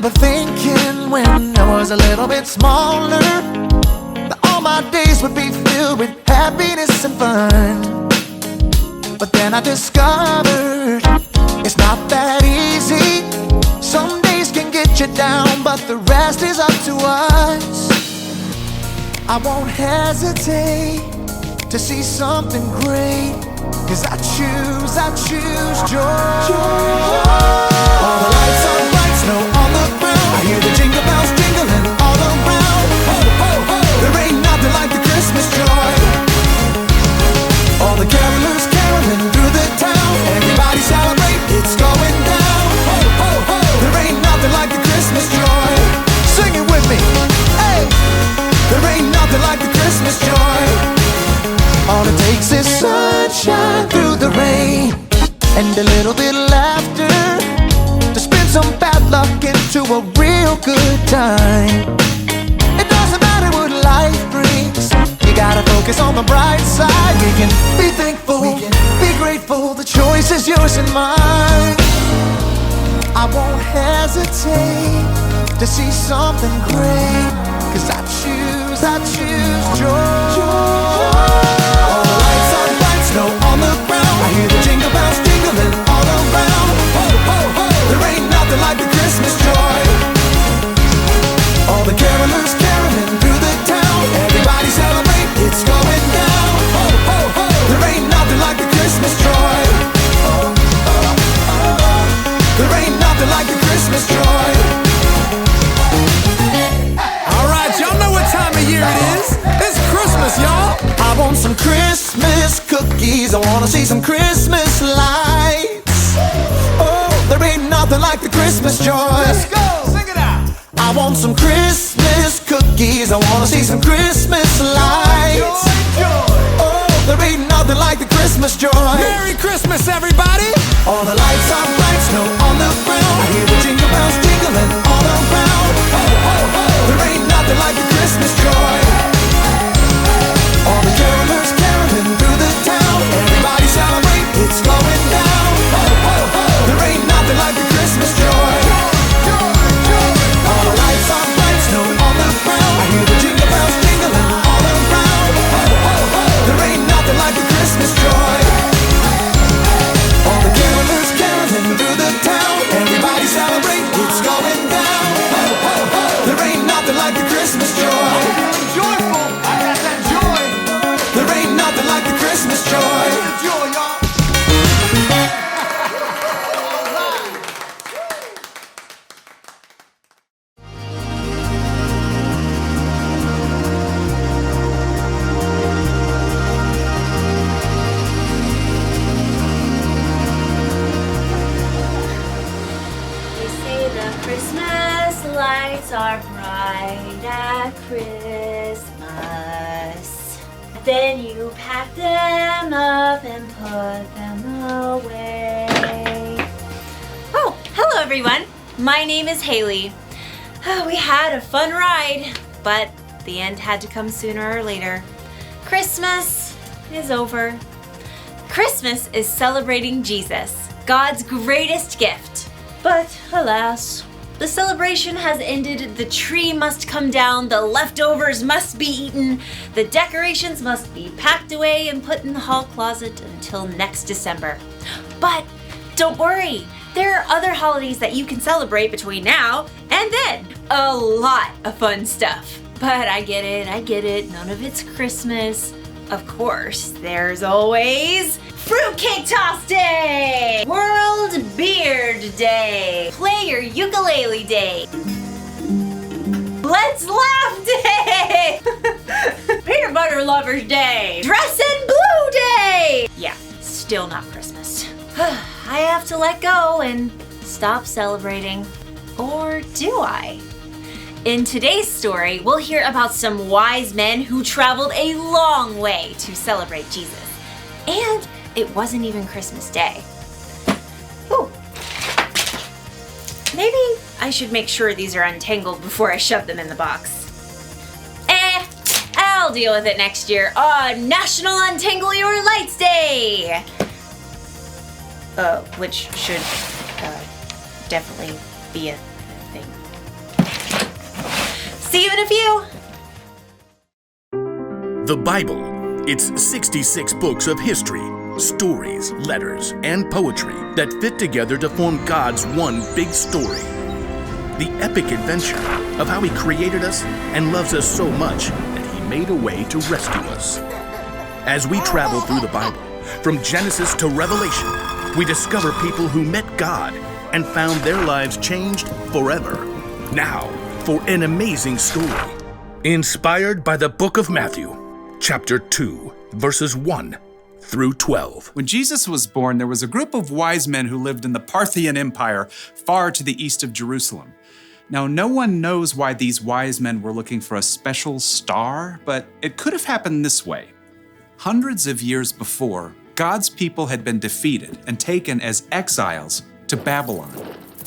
remember thinking when I was a little bit smaller that all my days would be filled with happiness and fun. But then I discovered it's not that easy. Some days can get you down, but the rest is up to us. I won't hesitate to see something great, 'cause I choose joy. All the lights are bright, snow on the ground. I hear the jingle bells jingling all around. Ho, ho, ho! There ain't nothing like the Christmas joy. All the carolers caroling through the town. Everybody celebrate, it's going down. Ho, ho, ho! There ain't nothing like the Christmas joy. Sing it with me, hey! There ain't nothing like the Christmas joy. All it takes is sunshine through the rain and a little bit of laughter to spin some bad luck into a real good time. It doesn't matter what life brings, you gotta focus on the bright side. We can be thankful, we can be grateful. The choice is yours and mine. I won't hesitate to see something great, 'cause I choose joy. All the lights are bright, snow on the ground. I hear the jingle bells jingling all around. Ho, ho, ho! There ain't nothing like the Christmas joy. All the carolers caroling through the town. Everybody celebrate, it's going down. Ho, ho, ho! There ain't nothing like the Christmas joy. There ain't nothing like the Christmas joy. Y'all, I want some Christmas cookies. I wanna see some Christmas lights. Oh, there ain't nothing like the Christmas joy. Let's go, sing it out. I want some Christmas cookies. I wanna see some Christmas lights. Joy, joy. Oh, there ain't nothing like the Christmas joy. Merry Christmas, everybody. All the lights are bright, snow on the ground. I hear the jingle bells jingling all around. Ho, ho, ho! There ain't nothing like the Christmas joy. All the carolers caroling through the town. Everybody celebrate, it's going down. Ho, ho, ho! There ain't nothing like the Christmas joy. All the lights are bright, snow on the ground. I hear the jingle bells jingling all around. Ho, ho, ho! There ain't nothing like the Christmas joy. All the carolers caroling through the town. Everybody celebrate, it's going down. Ho, ho, ho! There ain't nothing like the Christmas joy. Joyful, I got that joy. There ain't nothing like the Christmas joy. Joy, y'all. They say the Christmas lights are bright at Christmas. Then you pack them up and put them away. Oh, hello everyone. My name is Haley. We had a fun ride, but the end had to come sooner or later. Christmas is over. Christmas is celebrating Jesus, God's greatest gift. But alas, the celebration has ended. The tree must come down, the leftovers must be eaten, the decorations must be packed away and put in the hall closet until next December. But don't worry, there are other holidays that you can celebrate between now and then. A lot of fun stuff. But I get it, none of it's Christmas. Of course, there's always Fruitcake Toss Day! World Beard Day! Play your ukulele day! Let's Laugh Day! Peanut Butter Lovers Day! Dress in Blue Day! Yeah, still not Christmas. I have to let go and stop celebrating. Or do I? In today's story, we'll hear about some wise men who traveled a long way to celebrate Jesus. And it wasn't even Christmas Day. Ooh. Maybe I should make sure these are untangled before I shove them in the box. I'll deal with it next year on National Untangle Your Lights Day! Which should definitely be a thing. See you in a few. The Bible. It's 66 books of history, stories, letters, and poetry that fit together to form God's one big story. The epic adventure of how He created us and loves us so much that He made a way to rescue us. As we travel through the Bible, from Genesis to Revelation, we discover people who met God and found their lives changed forever. Now, for an amazing story, inspired by the book of Matthew, chapter 2, verses 1 through 12. When Jesus was born, there was a group of wise men who lived in the Parthian Empire, far to the east of Jerusalem. Now, no one knows why these wise men were looking for a special star, but it could have happened this way. Hundreds of years before, God's people had been defeated and taken as exiles to Babylon.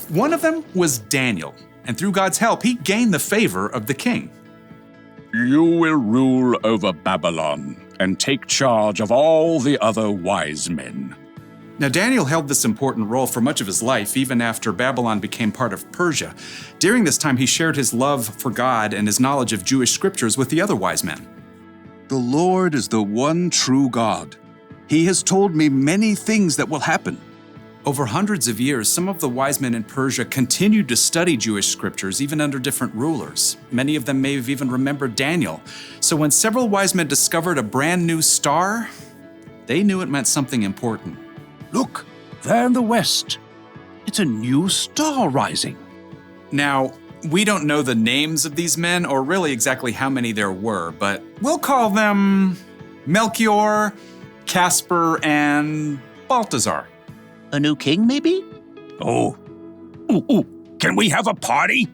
One of them was Daniel, and through God's help, he gained the favor of the king. You will rule over Babylon and take charge of all the other wise men. Now, Daniel held this important role for much of his life, even after Babylon became part of Persia. During this time, he shared his love for God and his knowledge of Jewish scriptures with the other wise men. The Lord is the one true God. He has told me many things that will happen. Over hundreds of years, some of the wise men in Persia continued to study Jewish scriptures, even under different rulers. Many of them may have even remembered Daniel. So when several wise men discovered a brand new star, they knew it meant something important. Look, there in the west. It's a new star rising. Now, we don't know the names of these men or really exactly how many there were, but we'll call them Melchior, Casper, and Balthazar. A new king, maybe? Oh. Ooh, can we have a party?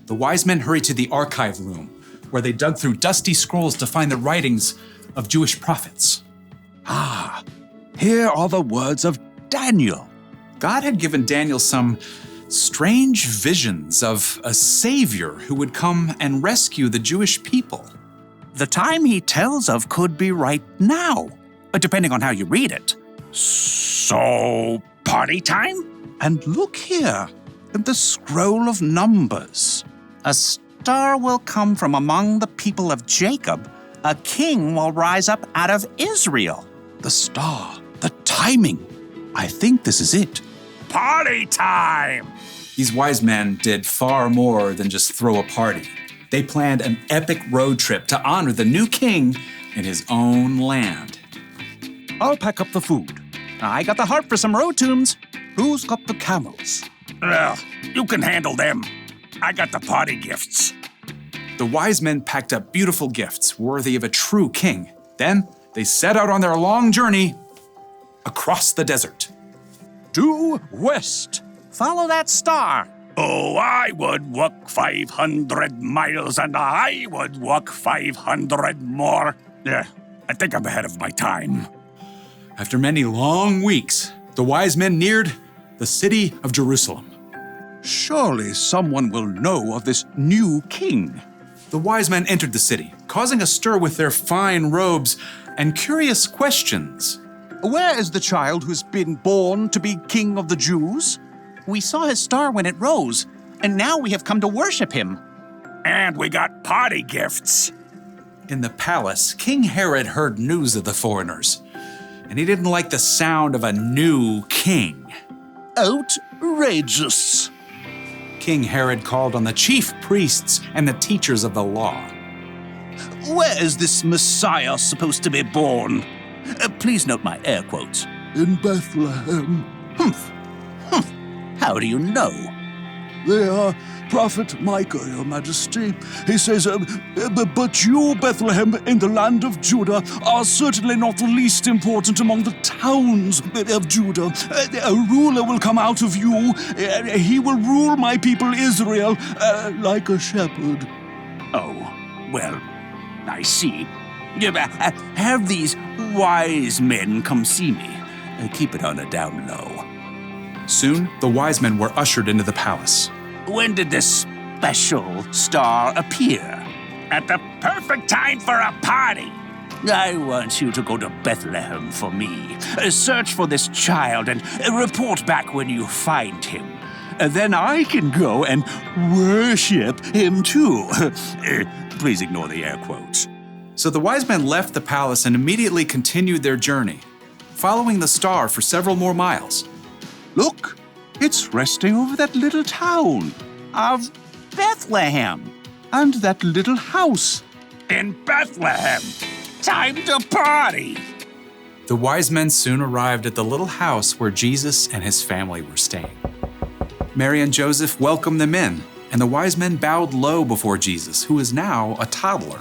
The wise men hurried to the archive room, where they dug through dusty scrolls to find the writings of Jewish prophets. Ah, here are the words of Daniel. God had given Daniel some strange visions of a savior who would come and rescue the Jewish people. The time he tells of could be right now, depending on how you read it. So, party time? And look here, in the scroll of Numbers. A star will come from among the people of Jacob. A king will rise up out of Israel. The star, the timing. I think this is it. Party time! These wise men did far more than just throw a party. They planned an epic road trip to honor the new king in his own land. I'll pack up the food. I got the heart for some road tunes. Who's got the camels? Well, you can handle them. I got the party gifts. The wise men packed up beautiful gifts worthy of a true king. Then they set out on their long journey across the desert. Due west. Follow that star. Oh, I would walk 500 miles and I would walk 500 more. Yeah, I think I'm ahead of my time. After many long weeks, the wise men neared the city of Jerusalem. Surely someone will know of this new king. The wise men entered the city, causing a stir with their fine robes and curious questions. Where is the child who's been born to be king of the Jews? We saw his star when it rose, and now we have come to worship him. And we got party gifts. In the palace, King Herod heard news of the foreigners, and he didn't like the sound of a new king. Outrageous. King Herod called on the chief priests and the teachers of the law. Where is this Messiah supposed to be born? Please note my air quotes. In Bethlehem. Humph. How do you know? They are Prophet Micah, Your Majesty. He says, but you, Bethlehem, in the land of Judah, are certainly not the least important among the towns of Judah. A ruler will come out of you. He will rule my people Israel like a shepherd. Oh, well, I see. Have these wise men come see me. Keep it on a down low. Soon, the wise men were ushered into the palace. When did this special star appear? At the perfect time for a party. I want you to go to Bethlehem for me. Search for this child and report back when you find him. then I can go and worship him too. Please ignore the air quotes. So the wise men left the palace and immediately continued their journey, following the star for several more miles. Look, it's resting over that little town Of Bethlehem. and that little house. In Bethlehem. Time to party. The wise men soon arrived at the little house where Jesus and his family were staying. Mary and Joseph welcomed them in, and the wise men bowed low before Jesus, who is now a toddler.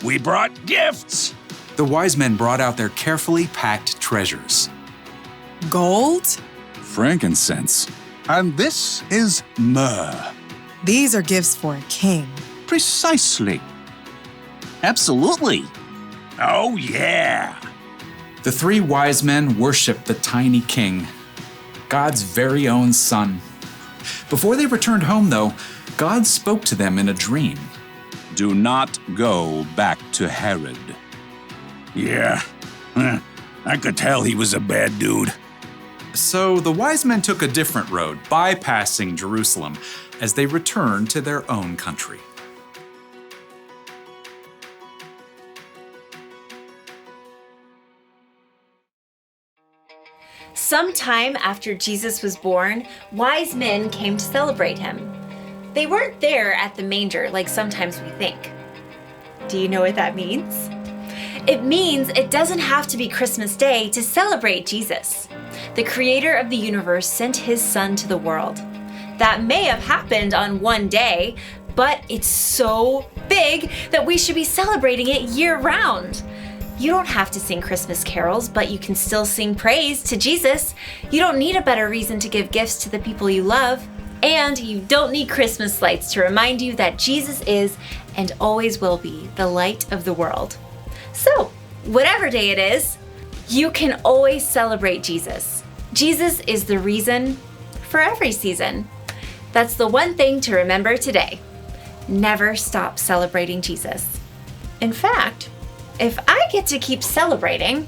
We brought gifts. The wise men brought out their carefully packed treasures. Gold? Frankincense. And this is myrrh. These are gifts for a king. Precisely. Absolutely. Oh, yeah. The three wise men worshiped the tiny king, God's very own son. Before they returned home, though, God spoke to them in a dream. Do not go back to Herod. Yeah. I could tell he was a bad dude. So the wise men took a different road, bypassing Jerusalem, as they returned to their own country. Sometime after Jesus was born, wise men came to celebrate him. They weren't there at the manger like sometimes we think. Do you know what that means? It means it doesn't have to be Christmas Day to celebrate Jesus. The creator of the universe sent his son to the world. That may have happened on one day, but it's so big that we should be celebrating it year-round. You don't have to sing Christmas carols, but you can still sing praise to Jesus. You don't need a better reason to give gifts to the people you love. And you don't need Christmas lights to remind you that Jesus is and always will be the light of the world. So, whatever day it is, you can always celebrate Jesus. Jesus is the reason for every season. That's the one thing to remember today. Never stop celebrating Jesus. In fact, if I get to keep celebrating,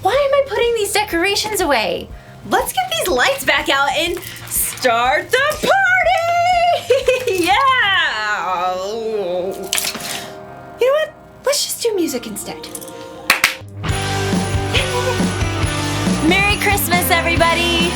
why am I putting these decorations away? Let's get these lights back out and start the party! Yeah! You know what? Let's just do music instead. Merry Christmas, everybody!